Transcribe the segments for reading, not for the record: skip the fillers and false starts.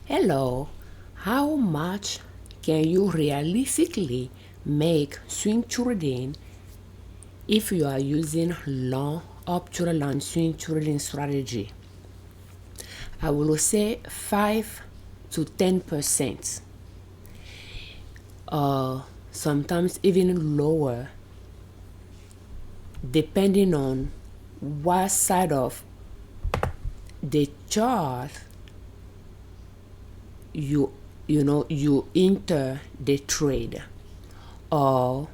Hello, how much can you realistically make swing trading if you are using long optional and swing trading strategy? I will say 5 to 10%, sometimes even lower, depending on what side of the chart you enter the trade, or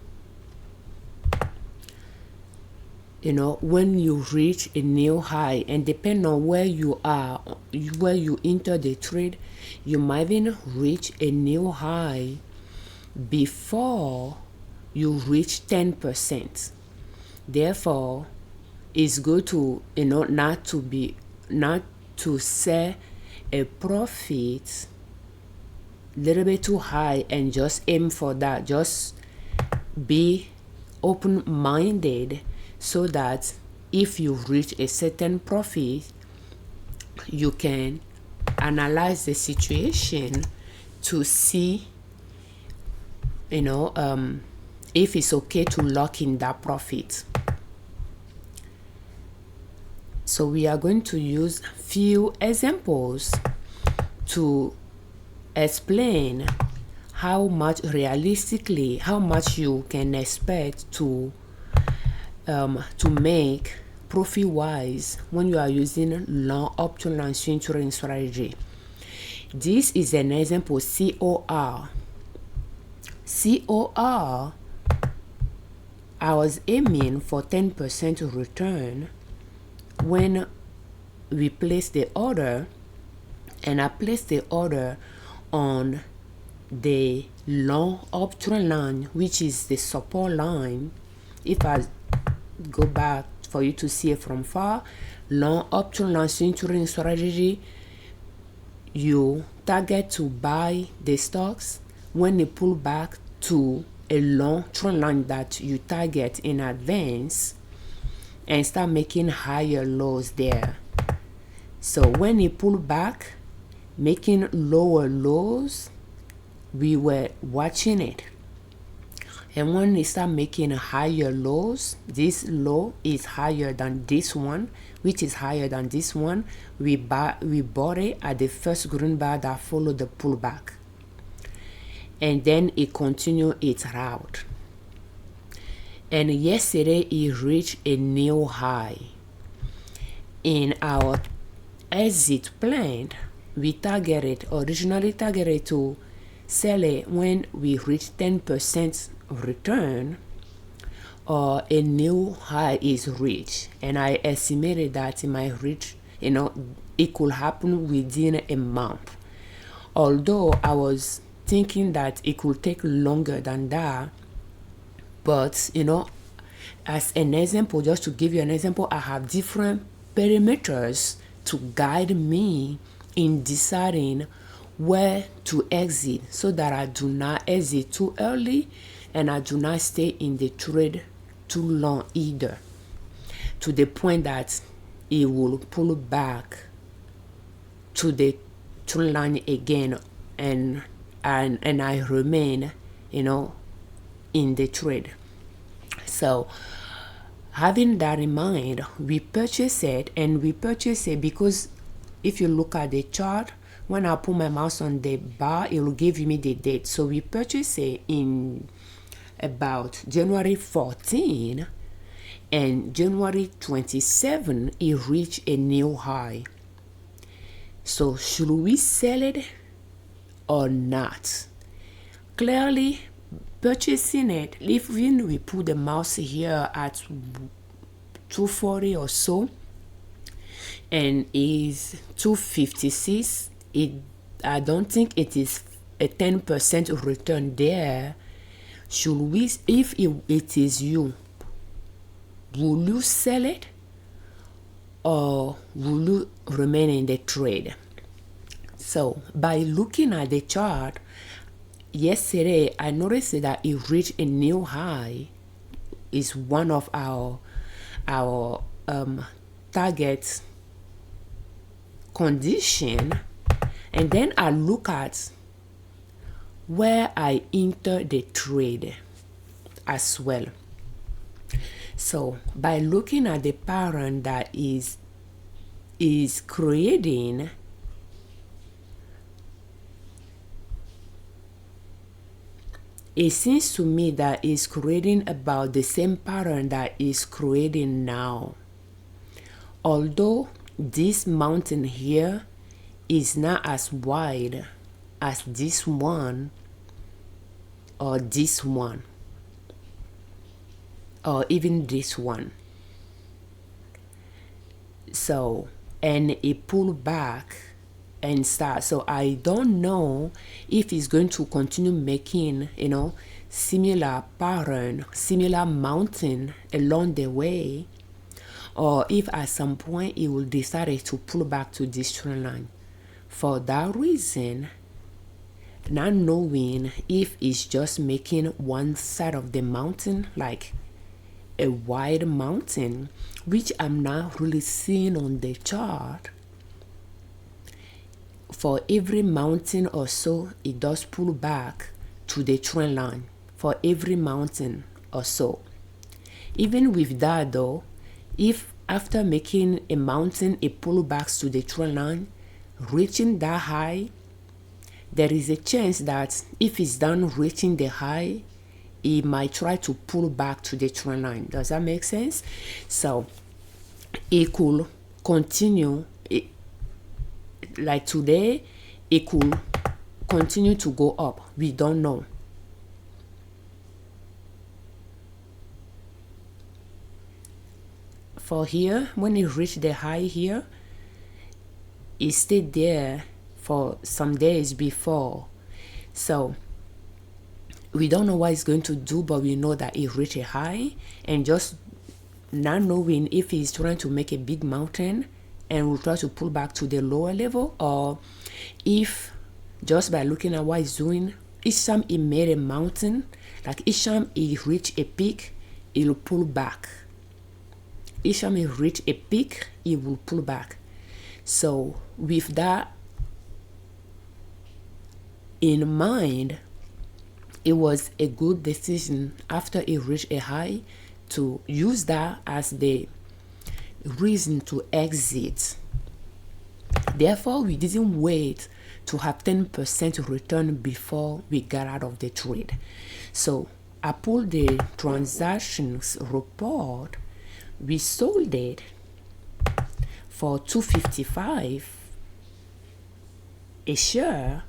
when you reach a new high, and depending on where you are, where you enter the trade, you might even reach a new high before you reach 10%. Therefore, it's good to not to set a profit little bit too high and just aim for that. Just be open-minded so that if you reach a certain profit, you can analyze the situation to see if it's okay to lock in that profit. So we are going to use few examples to explain how much you can expect to make profit wise when you are using long option and swing trading strategy. This is an example. COR, I was aiming for 10% return when we placed the order, and I placed the order on the long option line, which is the support line. If I go back for you to see it from far, long option line swing trading strategy, you target to buy the stocks when they pull back to a long trend line that you target in advance and start making higher lows there. So when it pull back, making lower lows, we were watching it. And when it start making higher lows, this low is higher than this one, which is higher than this one, we bought it at the first green bar that followed the pullback. And then it continued its route. And yesterday it reached a new high. In our exit plan, we originally targeted to sell it when we reach 10% return or a new high is reached. And I estimated that it might reach, it could happen within a month. Although I was thinking that it could take longer than that, but as an example, just to give you an example, I have different parameters to guide me in deciding where to exit, so that I do not exit too early and I do not stay in the trade too long either, to the point that it will pull back to the trend line again, and I remain in the trade. So having that in mind, we purchase it, and we purchase it because if you look at the chart, when I put my mouse on the bar, it will give me the date. So we purchased it in about January 14, and January 27 it reached a new high. So should we sell it or not? Clearly, purchasing it, even we put the mouse here at 240 or so, and is 256, I don't think it is a 10% return there. Should we, if it is you, will you sell it or will you remain in the trade? So by looking at the chart, yesterday I noticed that it reached a new high. Is one of our target condition, And then I look at where I enter the trade as well. So by looking at the pattern that is creating, it seems to me that it's creating about the same pattern that is creating now. Although this mountain here is not as wide as this one or this one or even this one. So, and it pulled back and start. So I don't know if it's going to continue making, similar pattern, similar mountain along the way, or if at some point it will decide to pull back to this trend line. For that reason, not knowing if it's just making one side of the mountain, like a wide mountain, which I'm not really seeing on the chart. For every mountain or so, it does pull back to the trend line. For every mountain or so. Even with that though, if after making a mountain, it pull back to the trend line, reaching that high, there is a chance that if it's done reaching the high, it might try to pull back to the trend line. Does that make sense? So it could continue, like today, it could continue to go up. We don't know. For here, when it reached the high here, it stayed there for some days before. So we don't know what it's going to do, but we know that it reached a high, and just not knowing if it's trying to make a big mountain and will try to pull back to the lower level, or if just by looking at what it's doing, each time it made a mountain, like each time it reached a peak, it will pull back. Each time it reach a peak, it will pull back. So with that in mind, it was a good decision after it reached a high to use that as the reason to exit. Therefore, we didn't wait to have 10% return before we got out of the trade. So I pulled the transactions report. We sold it for $2.55 a share,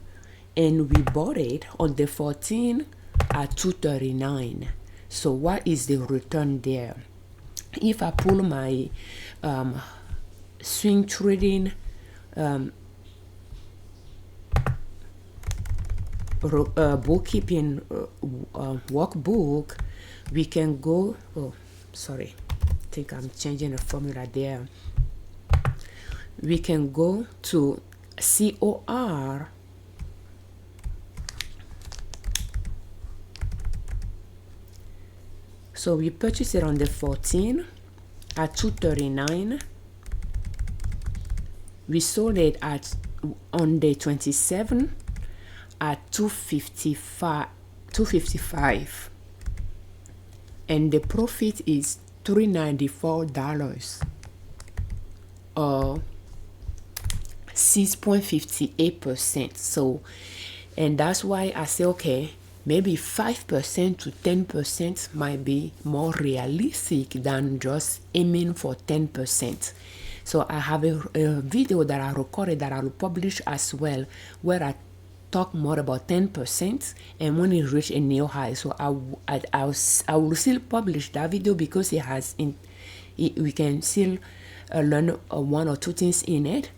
and we bought it on the 14th at $2.39. So what is the return there? If I pull my swing trading bookkeeping workbook, we can go, I think I'm changing the formula there. We can go to COR So we purchased it on the 14th at $2.39. We sold it on the 27th at $2.55. And the profit is $394 or 6.58%. So, and that's why I say, okay, maybe 5% to 10% might be more realistic than just aiming for 10%. So I have a video that I recorded that I will publish as well, where I talk more about 10% and when it reach a new high. So I will still publish that video because it has we can still learn one or two things in it.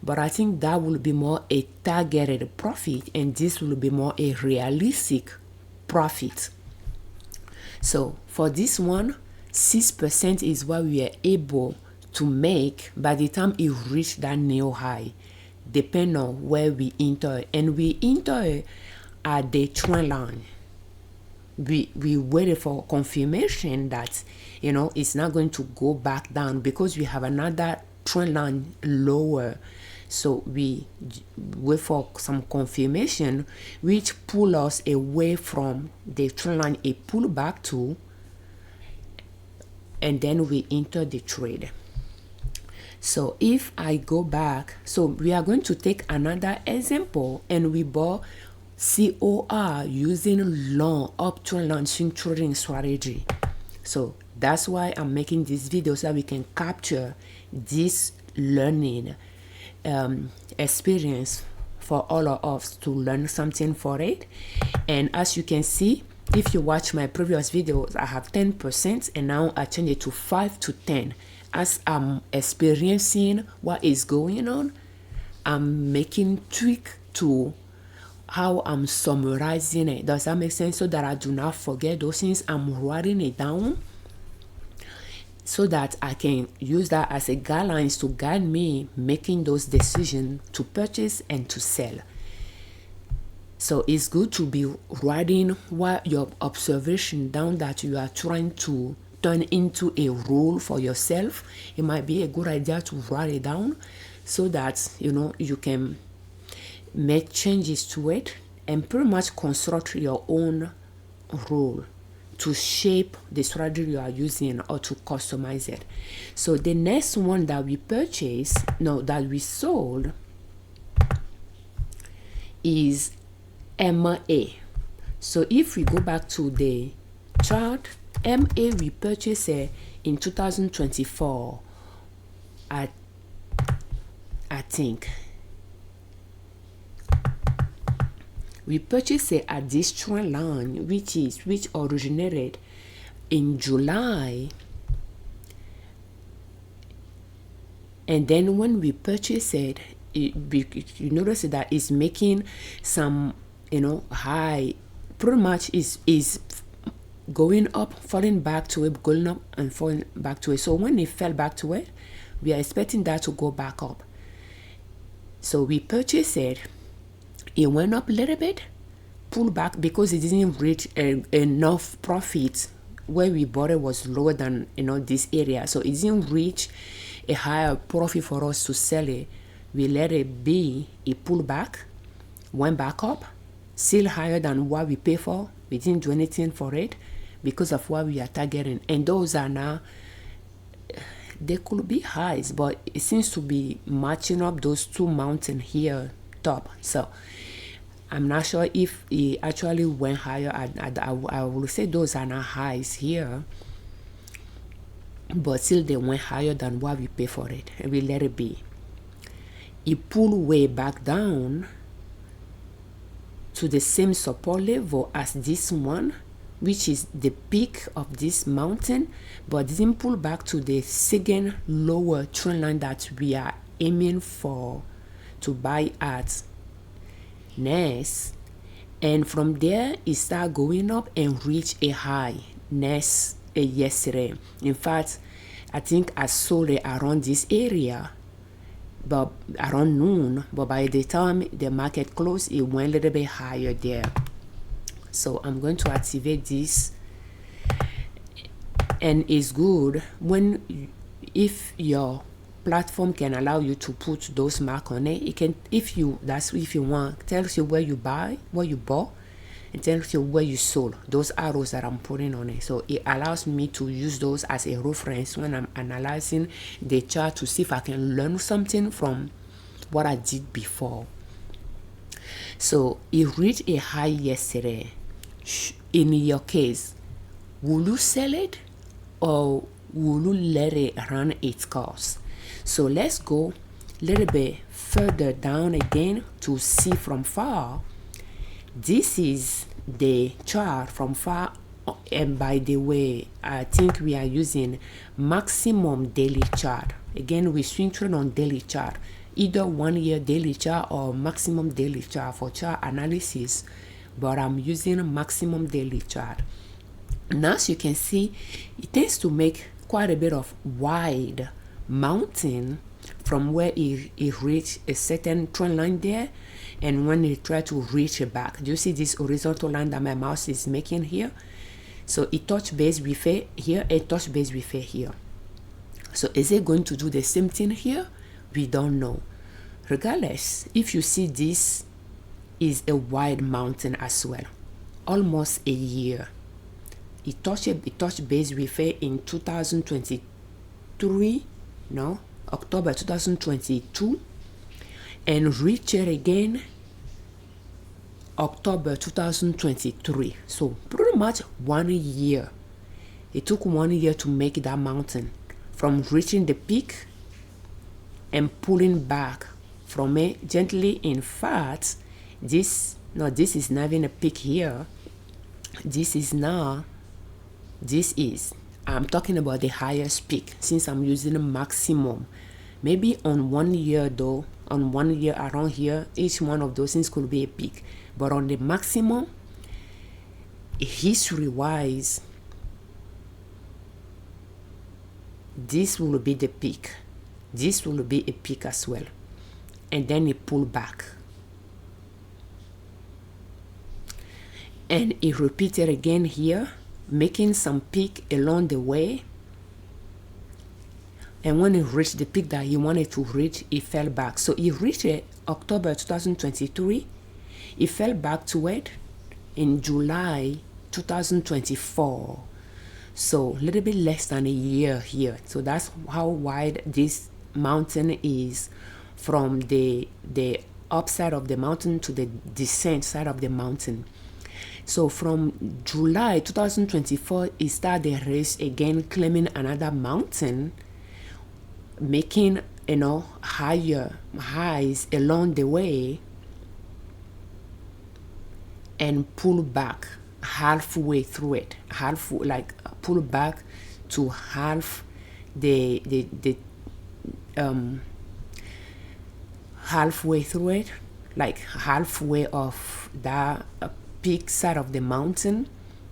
But I think that will be more a targeted profit, and this will be more a realistic profit. So for this one, 6% is what we are able to make by the time it reached that new high, depending on where we enter. And we enter at the trend line. We waited for confirmation that, it's not going to go back down, because we have another trend line lower So we wait for some confirmation, which pull us away from the trend line it pull back to, and then we enter the trade. So if I go back, so we are going to take another example, and we bought COR using long uptrend line swing trading strategy. So that's why I'm making this video, so that we can capture this learning experience for all of us to learn something for it. And as you can see, if you watch my previous videos, I have 10%, and now I change it to 5 to 10. As I'm experiencing what is going on, I'm making tweak to how I'm summarizing it. Does that make sense? So that I do not forget those things. I'm writing it down so that I can use that as a guidelines to guide me making those decisions to purchase and to sell. So it's good to be writing what your observation down that you are trying to turn into a rule for yourself. It might be a good idea to write it down so that you can make changes to it and pretty much construct your own rule to shape the strategy you are using or to customize it. So the next one that we purchased, that we sold, is MA. So if we go back to the chart, MA we purchased in 2024. I think we purchased it at this trend line, which originated in July. And then when we purchase it, you notice that it's making some high, pretty much is going up, falling back to it, going up and falling back to it. So when it fell back to it, we are expecting that to go back up. So we purchased it. It went up a little bit, pulled back because it didn't reach enough profit. Where we bought it was lower than this area, so it didn't reach a higher profit for us to sell it. We let it be. It pulled back, went back up, still higher than what we pay for. We didn't do anything for it because of what we are targeting, and those are now, they could be highs, but it seems to be matching up those two mountains here top. So I'm not sure if it actually went higher. I will say those are not highs here, but still they went higher than what we pay for it, and we let it be. It pulled way back down to the same support level as this one, which is the peak of this mountain, but didn't pull back to the second lower trend line that we are aiming for to buy at next. And from there it start going up and reach a high next yesterday. In fact, I think I sold it around this area, but around noon, but by the time the market closed, it went a little bit higher there. So I'm going to activate this, and it's good when if your platform can allow you to put those marks on it. It can, if you want, tells you where you buy, where you bought, and tells you where you sold, those arrows that I'm putting on it. So it allows me to use those as a reference when I'm analyzing the chart to see if I can learn something from what I did before. So it reached a high yesterday. In your case, will you sell it or will you let it run its course? So let's go a little bit further down again to see from far. This is the chart from far, and by the way, I think we are using maximum daily chart. Again, we swing trade on daily chart, either 1 year daily chart or maximum daily chart for chart analysis, but I'm using maximum daily chart. Now, as you can see, it tends to make quite a bit of wide mountain from where it reached a certain trend line there, and when it try to reach it back, do you see this horizontal line that my mouse is making here? So it touch base with it here, it touch base with it here. So is it going to do the same thing here? We don't know. Regardless, if you see, this is a wide mountain as well, almost a year. It touched base with it in 2023, no, October 2022, and reached it again October 2023. So pretty much 1 year. It took 1 year to make that mountain, from reaching the peak and pulling back from it gently. In fact, this is not even a peak here. I'm talking about the highest peak, since I'm using a maximum. Maybe on 1 year though, on 1 year around here, each one of those things could be a peak. But on the maximum, history wise, this will be the peak. This will be a peak as well. And then it pull back. And it repeated again here, making some peak along the way. And when it reached the peak that he wanted to reach, it fell back. So it reached it October 2023. It fell back to it in July 2024. So a little bit less than a year here. So that's how wide this mountain is, from the upside of the mountain to the descent side of the mountain. So from July 2024, it started the race again, claiming another mountain, making higher highs along the way, and pull back halfway through it, pull back to half the halfway through it, like halfway of that peak side of the mountain,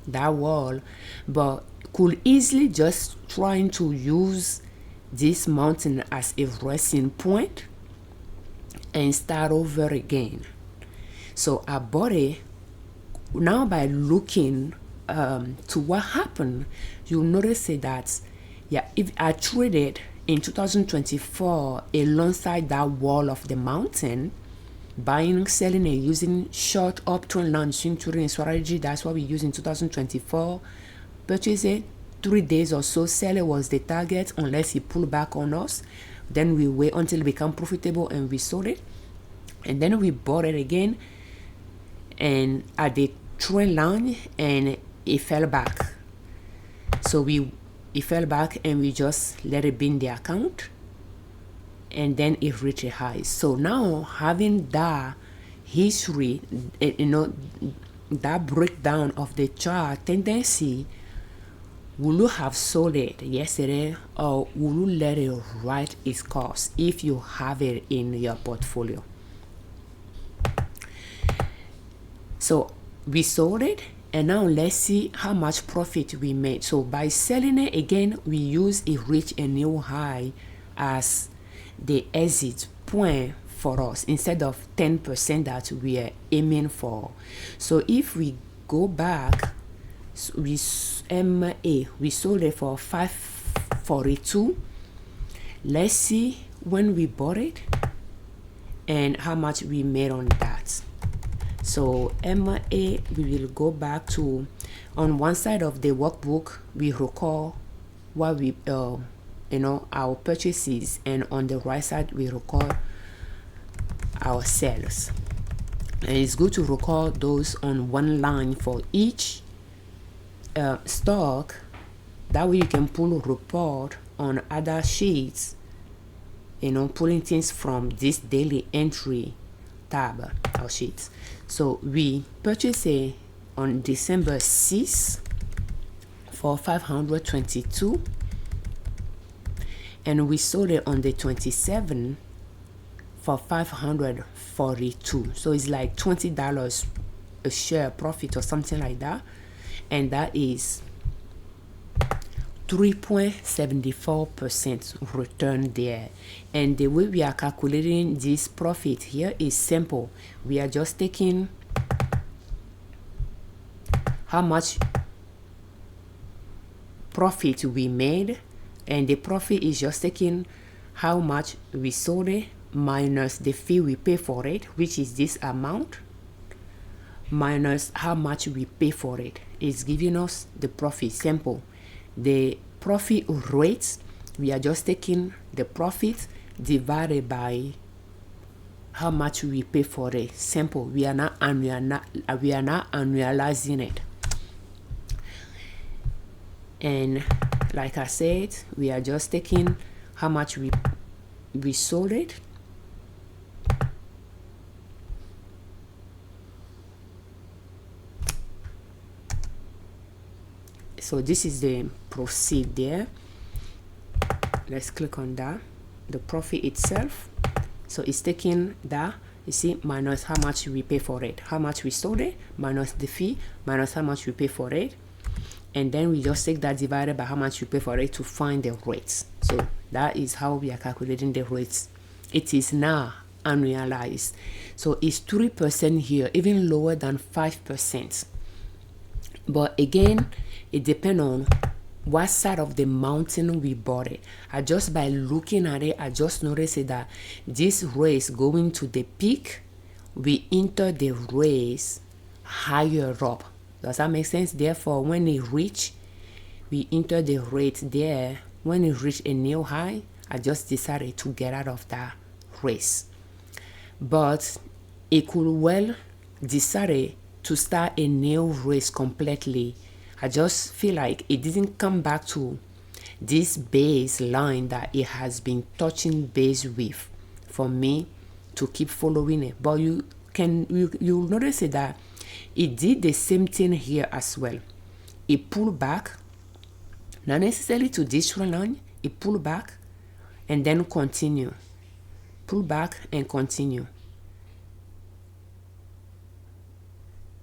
that wall, but could easily just trying to use this mountain as a resting point and start over again. So our body, now by looking to what happened, you'll notice that, if I traded in 2024 alongside that wall of the mountain, buying, selling, and using short uptrend long swing trading strategy, that's what we use in 2024. Purchase it 3 days or so, sell it was the target unless it pulled back on us. Then we wait until it become profitable and we sold it, and then we bought it again and at the trend line, and it fell back. So it fell back and we just let it be in the account, and then it reached a high. So now, having that history, that breakdown of the chart tendency, will you have sold it yesterday, or will you let it ride its course if you have it in your portfolio? So we sold it, and now let's see how much profit we made. So by selling it again, we use it reach a new high as the exit point for us, instead of 10% that we are aiming for. So if we go back, we sold it for $542. Let's see when we bought it and how much we made on that. So MA, we will go back to, on one side of the workbook, we record what we our purchases, and on the right side we record our sales. And it's good to record those on one line for each stock. That way you can pull a report on other sheets, pulling things from this daily entry tab or sheets. So we purchased it on December 6th for $522, and we sold it on the 27th for $542. So it's like $20 a share profit or something like that, and that is 3.74% return there. And the way we are calculating this profit here is simple. We are just taking how much profit we made, and the profit is just taking how much we sold it minus the fee we pay for it, which is this amount, minus how much we pay for it. It's giving us the profit. Simple. The profit rate, we are just taking the profit divided by how much we pay for it. Simple. We are not annualizing it. And like I said, we are just taking how much we sold it, so this is the proceed there. Let's click on that, the profit itself. So it's taking that, you see, minus how much we pay for it, how much we sold it, minus the fee, minus how much we pay for it, and then we just take that divided by how much we pay for it to find the rates. So that is how we are calculating the rates. It is now annualized, so it's 3% here, even lower than 5%. But again, it depends on what side of the mountain we bought it. I just, by looking at it, I just noticed that this race going to the peak, we enter the race higher up. Does that make sense? Therefore, when it reach, we enter the rate there. When it reach a new high, I just decided to get out of that race. But it could well decide to start a new race completely. I just feel like it didn't come back to this base line that it has been touching base with for me to keep following it. But you'll notice that it did the same thing here as well. It pulled back, not necessarily to this trend line. It pulled back and then continue, pull back and continue.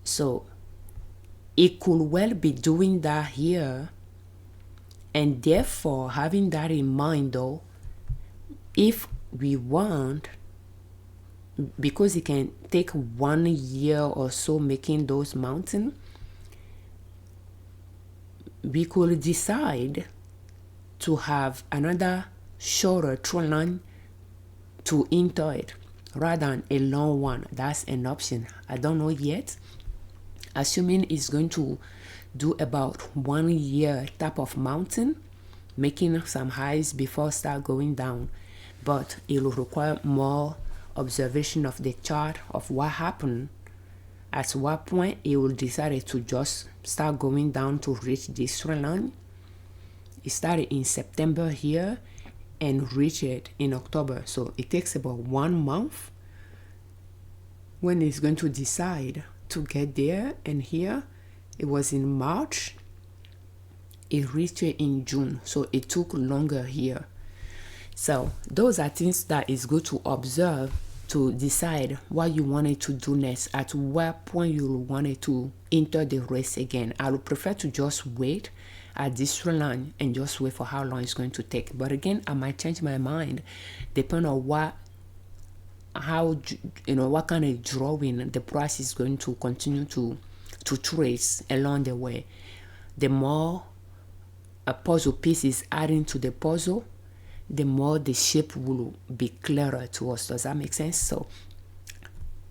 So it could well be doing that here, and therefore having that in mind, though, if we want, because it can take 1 year or so making those mountains, we could decide to have another shorter trend line to enter it rather than a long one. That's an option. I don't know yet. Assuming it's going to do about 1 year type of mountain, making some highs before start going down, but it will require more observation of the chart of what happened, at what point it will decide to just start going down to reach this trend line. It started in September here and reached it in October, so it takes about 1 month when it's going to decide to get there. And here it was in March, it reached it in June, so it took longer here. So those are things that is good to observe to decide what you wanted to do next, at what point you wanted to enter the race again. I would prefer to just wait at this line and just wait for how long it's going to take. But again, I might change my mind depending on what kind of drawing the price is going to continue to trace along the way. The more a puzzle piece is adding to the puzzle, the more the shape will be clearer to us. Does that make sense? So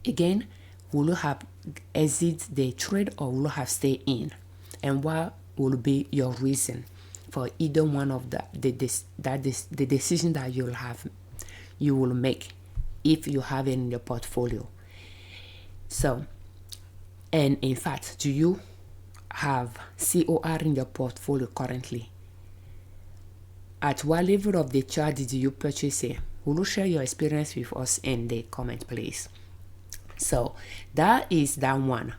again, will you have exit the trade or will you have stay in? And what will be your reason for either one of the decision that you will make if you have it in your portfolio. So, and in fact, do you have COR in your portfolio currently? At what level of the chart did you purchase it? Will you share your experience with us in the comment, please? So that is that one.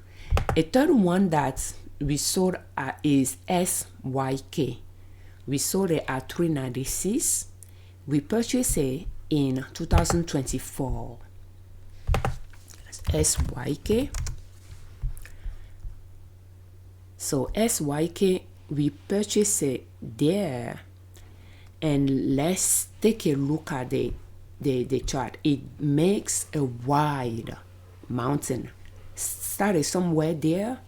A third one that we sold at is SYK. We sold it at 396. We purchased it in 2024. SYK. So SYK, we purchased it there. And let's take a look at the chart. It makes a wide mountain. Started somewhere there.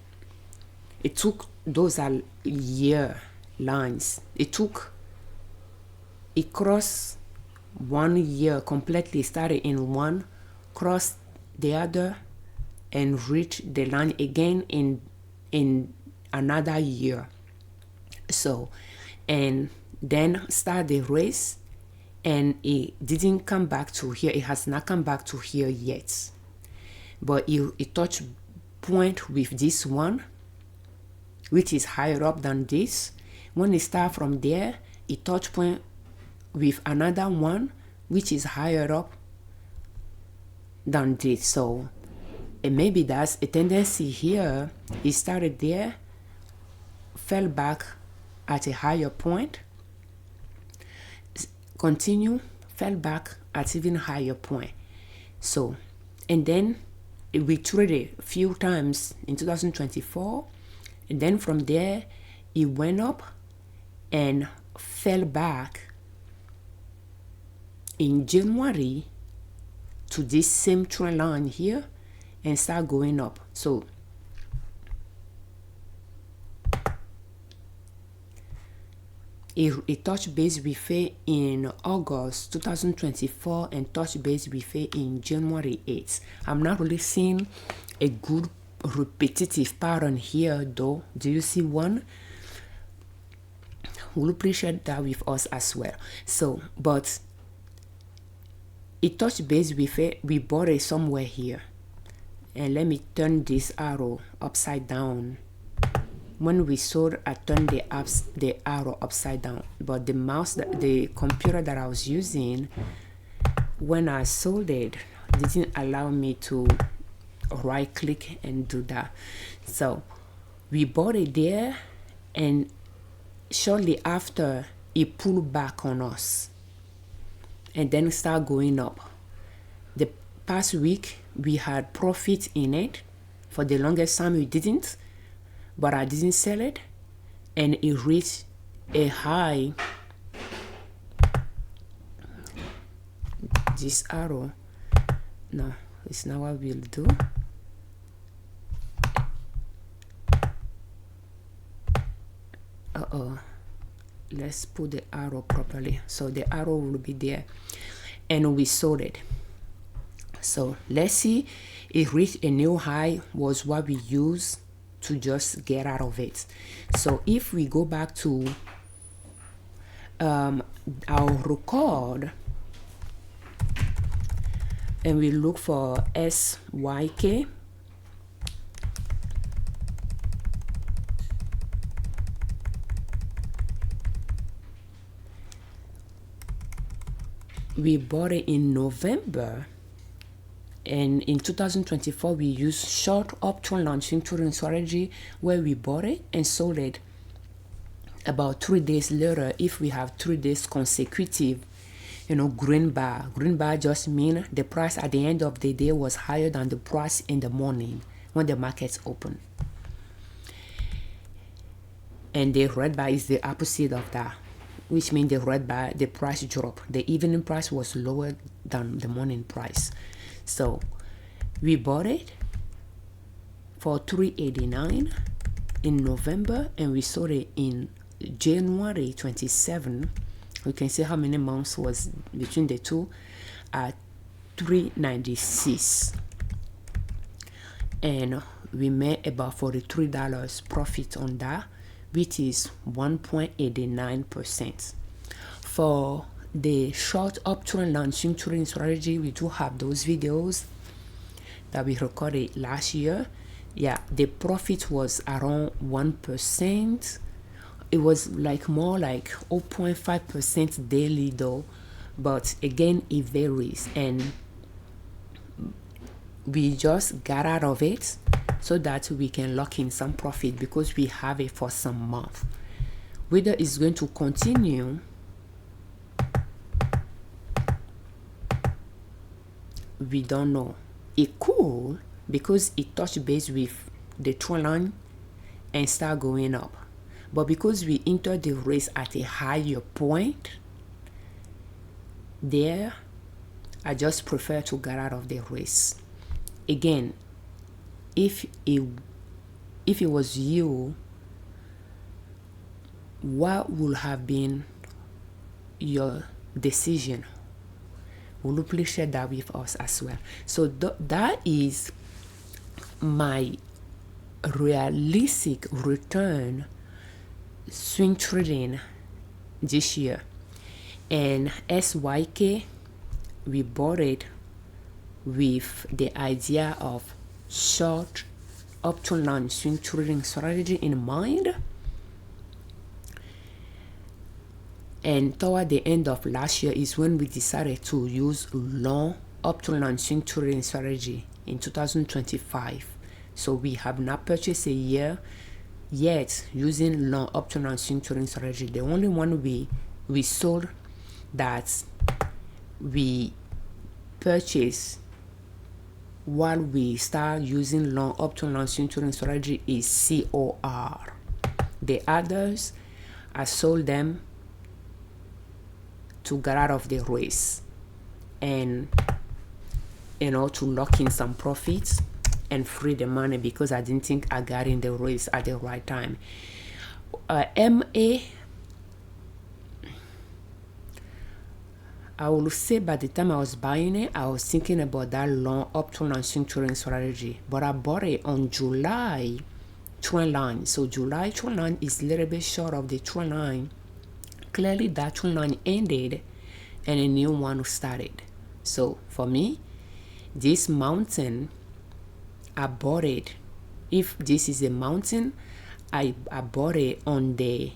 It took, those are year lines. It crossed 1 year completely, started in one, crossed the other, and reached the line again in another year. So, and then start the race, and it didn't come back to here. It has not come back to here yet, but it touched point with this one, which is higher up than this. When it start from there, it touch point with another one, which is higher up than this. So and maybe that's a tendency here. It started there, fell back at a higher point, continue, fell back at even higher point. So, and then we traded a few times in 2024, and then from there it went up and fell back in January to this same trend line here and start going up. So it touched base with it in August 2024 and touched base with it in January 8th. I'm not really seeing a good repetitive pattern here though. Do you see one? We'll appreciate that with us as well. So, but it touched base with it. We bought it somewhere here. And let me turn this arrow upside down. When we sold, I turned the arrow upside down. But the computer that I was using when I sold it didn't allow me to right click and do that. So we bought it there, and shortly after it pulled back on us and then start going up. The past week we had profit in it. For the longest time we didn't, but I didn't sell it, and it reached a high. This arrow, no, it's not what we'll do. Let's put the arrow properly. So the arrow will be there, and we sold it. So let's see, it reached a new high, was what we used to just get out of it. So if we go back to our record and we look for SYK, we bought it in November, and in 2024 we used short uptrend launching trading strategy where we bought it and sold it about 3 days later. If we have 3 days consecutive, green bar just mean the price at the end of the day was higher than the price in the morning when the markets open, and the red bar is the opposite of that, which means the red bar, the price drop. The evening price was lower than the morning price. So we bought it for $3.89 in November, and we sold it in January 27. We can see how many months was between the two at $3.96, and we made about $43 profit on that, which is 1.89%. For the short uptrend launching trading strategy, we do have those videos that we recorded last year. Yeah, the profit was around 1%. It was more like 0.5% daily though, but again it varies, and we just got out of it so that we can lock in some profit because we have it for some month. Whether it's going to continue, we don't know. It could, because it touched base with the trend line and start going up, but because we entered the race at a higher point there, I just prefer to get out of the race. Again, if it was you, what would have been your decision? will you please share that with us as well? So that is my realistic return swing trading this year. And SYK, we bought it with the idea of short up to long swing trading strategy in mind. And toward the end of last year is when we decided to use long up to long swing trading strategy in 2025. So we have not purchased a year yet using long up to long swing trading strategy. The only one we sold that we purchased while we start using long up to long swing trading strategy is COR. The others, I sold them to get out of the race and to lock in some profits and free the money, because I didn't think I got in the race at the right time. MA, I will say by the time I was buying it, I was thinking about that long up to long swing trading strategy, but I bought it on July trend line. So July trend line is a little bit short of the trend line. Clearly that trend line ended and a new one started. So for me, this mountain, I bought it. If this is a mountain, I bought it on the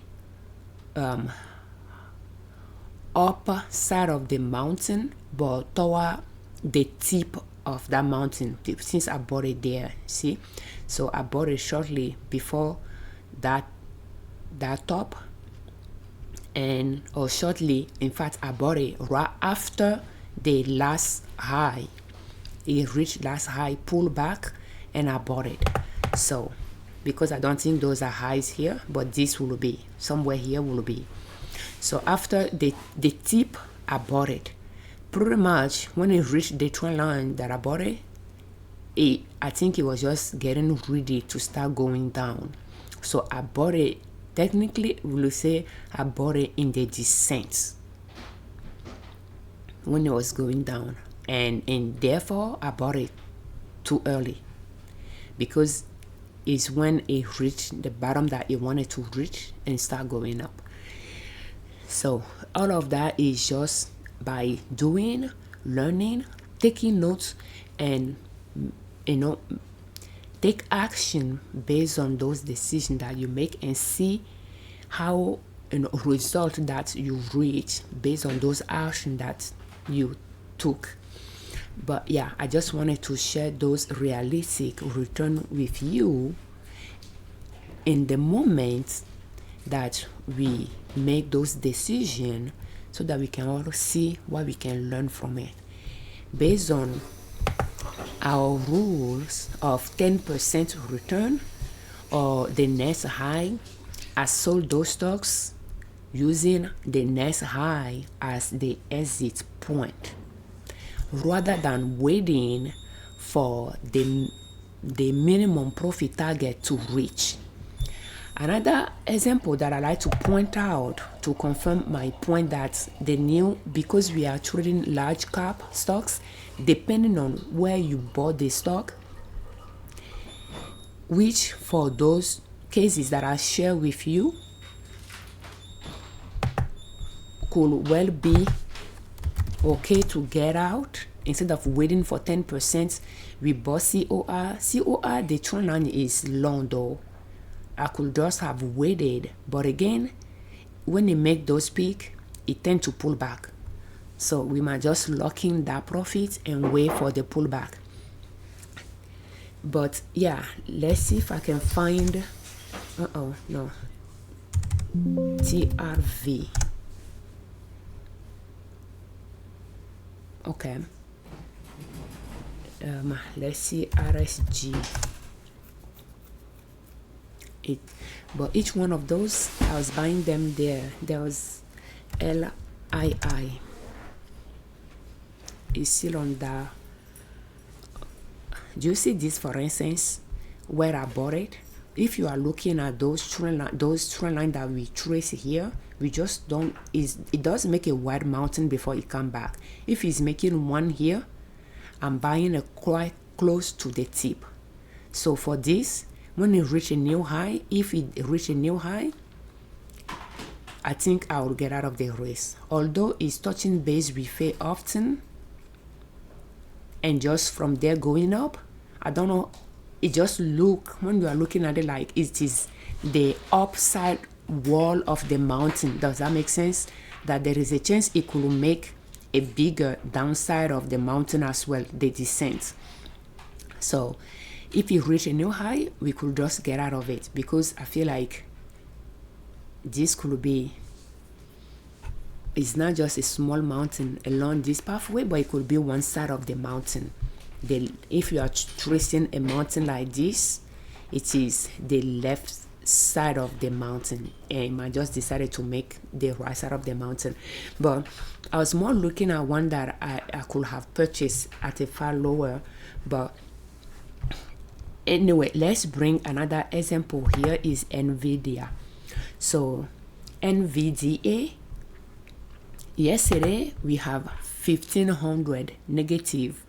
upper side of the mountain, but toward the tip of that mountain, since I bought it there. See, so I bought it shortly before that top, or shortly, in fact I bought it right after the last high. It reached last high, pulled back, and I bought it. So because I don't think those are highs here, but this will be somewhere here will be. So after the tip, I bought it. Pretty much when it reached the trend line that I bought it, I think it was just getting ready to start going down. So I bought it. Technically, we'll say I bought it in the descent when it was going down, and therefore I bought it too early, because it's when it reached the bottom that it wanted to reach and start going up. So all of that is just by doing, learning, taking notes, and take action based on those decisions that you make, and see how result that you reach based on those actions that you took. But yeah, I just wanted to share those realistic return with you in the moment that we make those decisions, so that we can all see what we can learn from it. Based on our rules of 10% return or the next high, I sold those stocks using the next high as the exit point, rather than waiting for the minimum profit target to reach. Another example that I like to point out to confirm my point that because we are trading large cap stocks, depending on where you bought the stock, which for those cases that I share with you could well be okay to get out instead of waiting for 10%. We bought COR, the trend line is long though. I could just have waited, but again, when they make those peak, it tends to pull back. So we might just lock in that profit and wait for the pullback. But yeah, let's see if I can find TRV. Okay. Let's see RSG. But each one of those, I was buying them there. There was LII. It's still on the. Do you see this, for instance, where I bought it if you are looking at those trend line that we trace here, we just don't, it does make a wide mountain before it come back. If it's making one here, I'm buying a quite close to the tip. So for this, when it reach a new high, if it reach a new high, I think I will get out of the race. Although it's touching base with it often, and just from there going up, I don't know, it just look, when you are looking at it, like it is the upside wall of the mountain. Does that make sense? That there is a chance it could make a bigger downside of the mountain as well, the descent. So if you reach a new high, we could just get out of it, because I feel like this could be, it's not just a small mountain along this pathway, but it could be one side of the mountain. If you are tracing a mountain like this, it is the left side of the mountain, and I just decided to make the right side of the mountain. But I was more looking at one that I could have purchased at a far lower. But anyway, let's bring another example. Here is NVIDIA. So NVDA, yesterday we have 1500 negative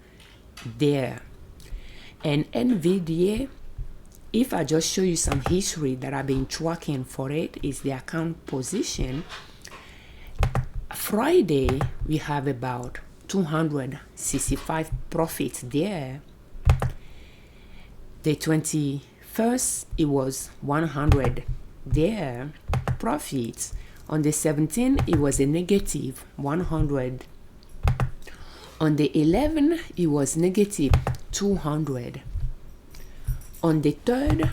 there, and NVDA, if I just show you some history that I've been tracking for it, is the account position. Friday we have about 265 profits there. The 21st it was 100 there profits. On the 17th it was a negative 100. On the 11th it was negative 200. On the 3rd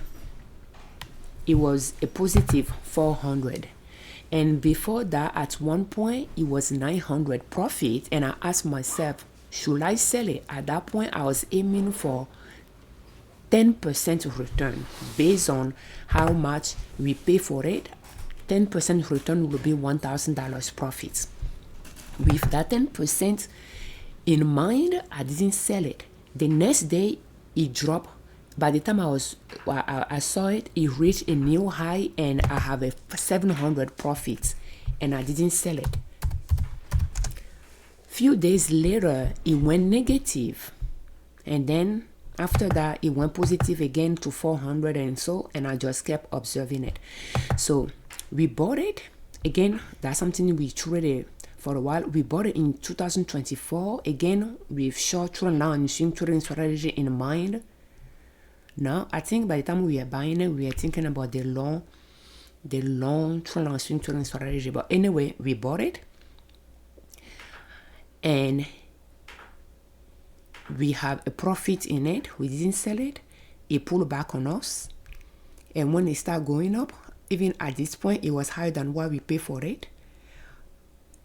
it was a positive 400. And before that, at one point it was 900 profit, and I asked myself, should I sell it? At that point I was aiming for 10% return based on how much we pay for it. 10% return will be $1,000 profits. With that 10% in mind, I didn't sell it. The next day it dropped. By the time I saw it, it reached a new high, and I have a 700 profits, and I didn't sell it. Few days later it went negative, and then after that it went positive again to 400, and so, and I just kept observing it. So we bought it again. That's something we traded for a while. We bought it in 2024 again with short trend line and swing trading strategy in mind. Now I think by the time we are buying it, we are thinking about the long trend line swing trading strategy. But anyway, we bought it, and we have a profit in it. We didn't sell it. It pulled back on us, and when it started going up, even at this point it was higher than what we pay for it,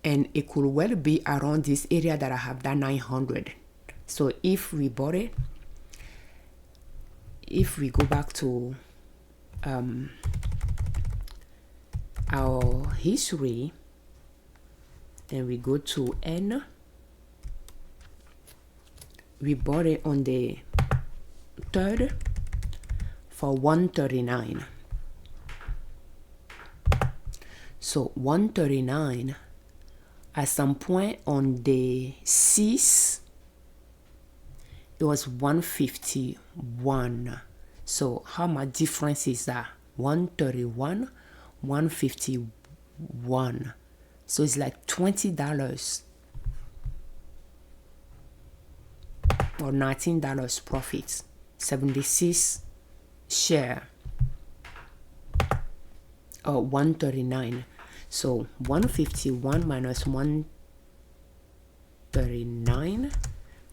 and it could well be around this area that I have, that 900. So if we bought it, if we go back to our history, then we go to N. We bought it on the 3rd for 139. So 139, at some point on the 6th it was 151. So how much difference is that? 131, 151. So it's like $20 or $19 profit. 76 share, or 139. So 151 minus 139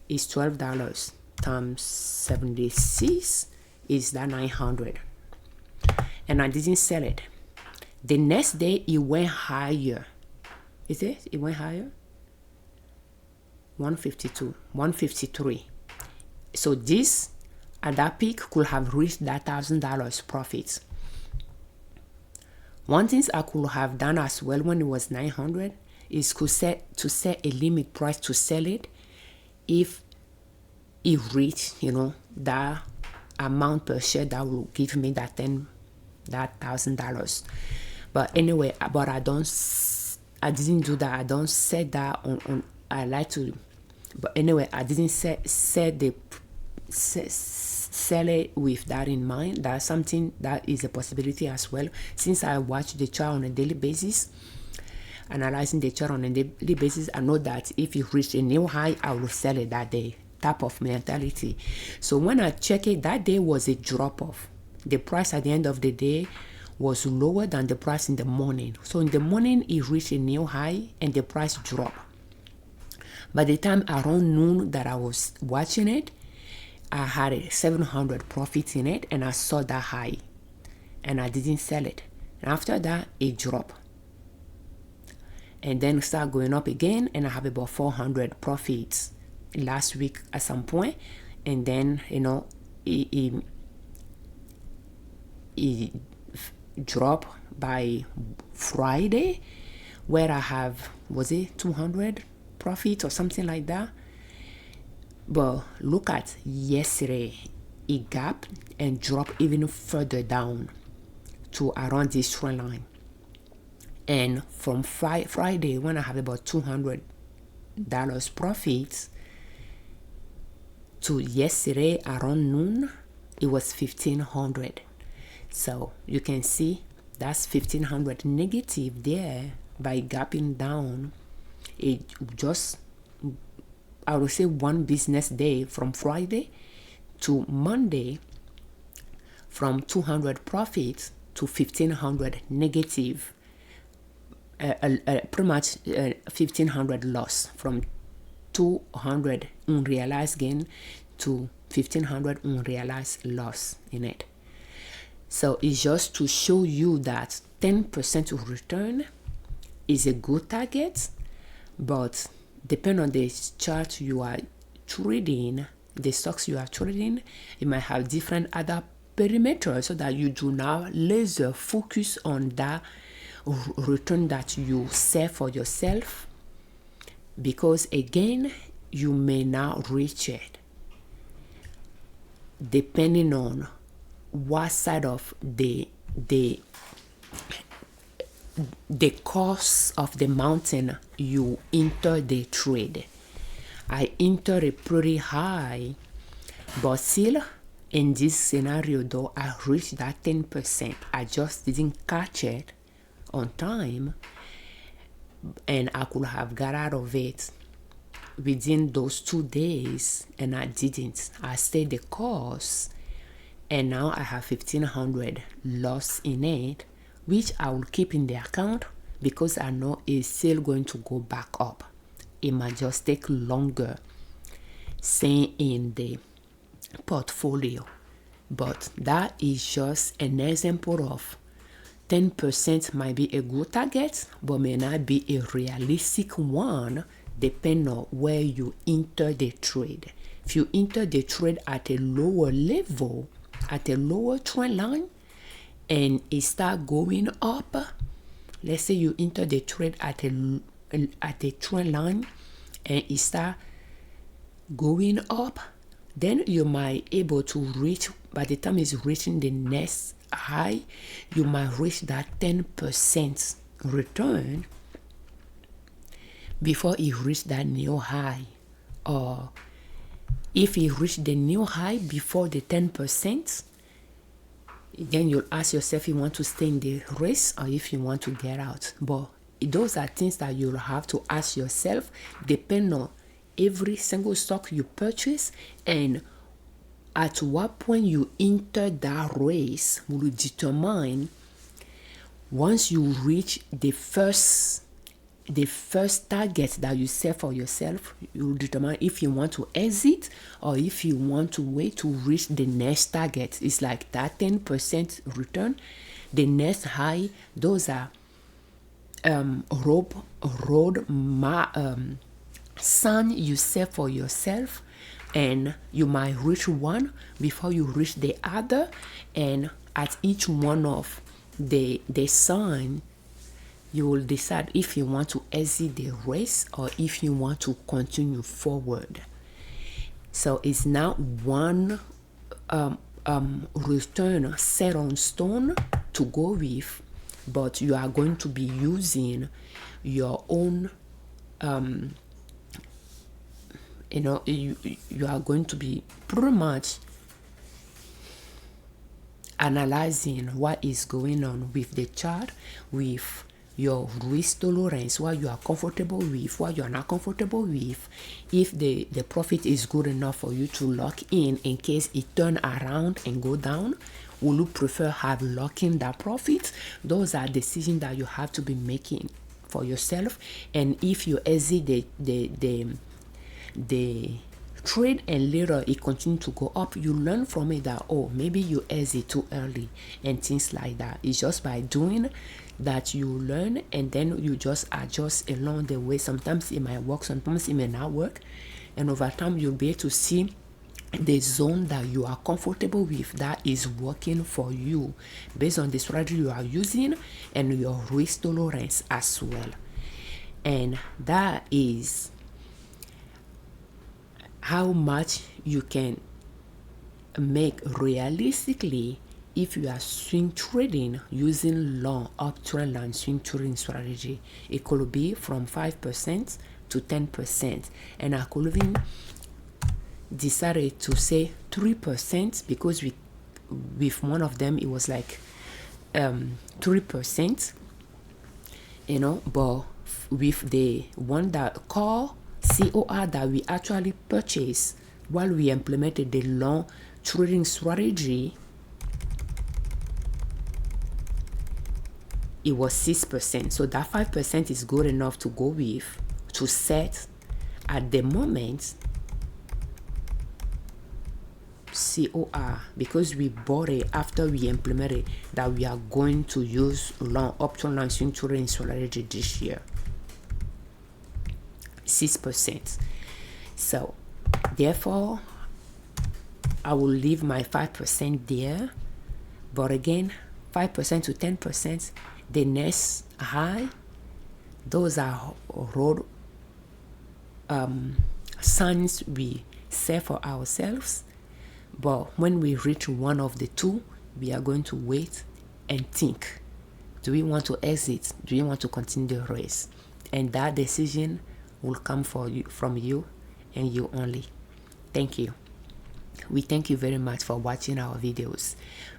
is $12 times 76 is that 900, and I didn't sell it. The next day it went higher. Is it? It went higher. 152, 153. So this at that peak could have reached that $1,000 profits. One thing I could have done as well when it was 900 is to set a limit price to sell it if it reached, that amount per share that will give me that $1,000. But anyway, but I didn't do that. I don't set that on I like to, but anyway, I didn't sell it with that in mind. That's something that is a possibility as well, since I watch the chart on a daily basis. Analyzing the chart on a daily basis, I know that if it reached a new high, I will sell it that day, type of mentality. So when I check it, that day was a drop off. The price at the end of the day was lower than the price in the morning. So in the morning, it reached a new high and the price dropped. By the time around noon that I was watching it, I had a 700 profit in it, and I saw that high and I didn't sell it. And after that, it dropped. And then start going up again, and I have about 400 profits last week at some point. And then, it dropped by Friday, where I have, was it 200 profits or something like that? But look at yesterday, it gapped and dropped even further down to around this trend line. And from Friday, when I have about $200 profits, to yesterday around noon, it was 1,500. So you can see that's 1,500 negative there by gapping down. It just, I would say, one business day from Friday to Monday, from 200 profits to 1,500 negative. Pretty much 1,500 loss, from 200 unrealized gain to 1,500 unrealized loss in it. So it's just to show you that 10% return is a good target, but depending on the chart you are trading, the stocks you are trading, it might have different other perimeters, so that you do not laser focus on that return that you set for yourself, because again, you may not reach it depending on what side of the course of the mountain you enter the trade. I enter a pretty high, but still in this scenario though, I reached that 10%. I just didn't catch it on time, and I could have got out of it within those 2 days, and I didn't. I stayed the course, and now I have 1,500 loss in it, which I will keep in the account because I know it's still going to go back up. It might just take longer staying in the portfolio, but that is just an example of 10% might be a good target, but may not be a realistic one, depending on where you enter the trade. If you enter the trade at a lower level, at a lower trend line, and it start going up, let's say you enter the trade at a trend line, and it start going up, then you might able to reach, by the time it's reaching the next high, you might reach that 10% return before it reach that new high. Or if it reach the new high before the 10%, then you'll ask yourself if you want to stay in the race or if you want to get out. But those are things that you'll have to ask yourself, depending on every single stock you purchase, and at what point you enter that race will determine, once you reach the first target that you set for yourself, you will determine if you want to exit or if you want to wait to reach the next target. It's like that 10% return, the next high. Those are sign you set for yourself, and you might reach one before you reach the other, and at each one of the sign, you will decide if you want to exit the race or if you want to continue forward. So it's not one return set on stone to go with, but you are going to be using your own you are going to be pretty much analyzing what is going on with the chart, with your risk tolerance, what you are comfortable with, what you are not comfortable with. If the profit is good enough for you to lock in case it turn around and go down, will you prefer have locking that profit? Those are decisions that you have to be making for yourself. And if you exit the trade and later it continue to go up, you learn from it that, oh, maybe you exit too early and things like that. It's just by doing that you learn, and then you just adjust along the way. Sometimes it might work, sometimes it may not work, and over time you'll be able to see the zone that you are comfortable with that is working for you based on the strategy you are using and your risk tolerance as well. And that is how much you can make realistically if you are swing trading using long uptrend and swing trading strategy. It could be from 5% to 10%, and I could even decided to say 3% because with one of them it was like 3%, but with the one that call COR that we actually purchased while we implemented the long trading strategy, it was 6%. So that 5% is good enough to go with, to set at the moment COR, because we bought it after we implemented that we are going to use long option long swing trading strategy this year. 6%. So therefore I will leave my 5% there, but again 5% to 10%, the next high, those are road signs we set for ourselves. But when we reach one of the two, we are going to wait and think, do we want to exit? Do we want to continue the race? And that decision will come from you and you only. Thank you. We thank you very much for watching our videos.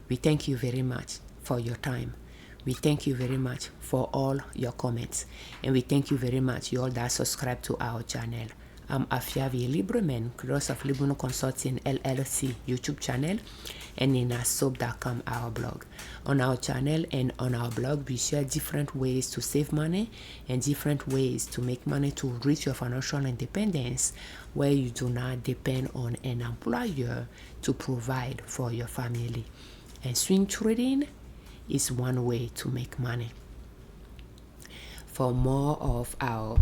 We thank you very much for your time. We thank you very much for all your comments. And we thank you very much, you all that subscribe to our channel. I'm Afiavi Liberman, creator of Liberman Consulting L.L.C YouTube channel, and in soap.com, our blog. On our channel and on our blog, we share different ways to save money and different ways to make money to reach your financial independence, where you do not depend on an employer to provide for your family. And swing trading is one way to make money. For more of our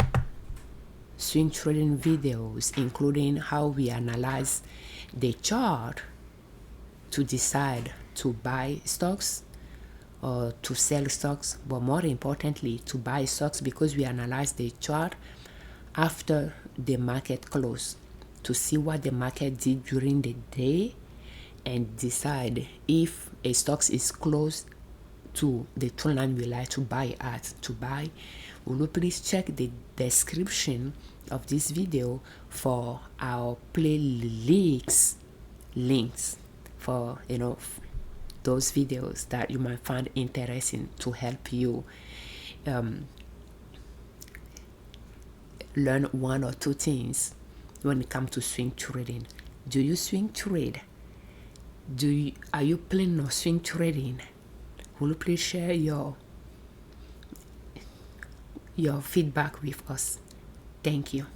swing trading videos, including how we analyze the chart to decide to buy stocks or to sell stocks, but more importantly to buy stocks, because we analyze the chart after the market close to see what the market did during the day and decide if a stock is close to the trend line we like to buy at. To buy, will you please check the description of this video for our playlist links for those videos that you might find interesting to help you learn one or two things when it comes to swing trading. Do you swing trade? Are you planning on swing trading? Will you please share your feedback with us? Thank you.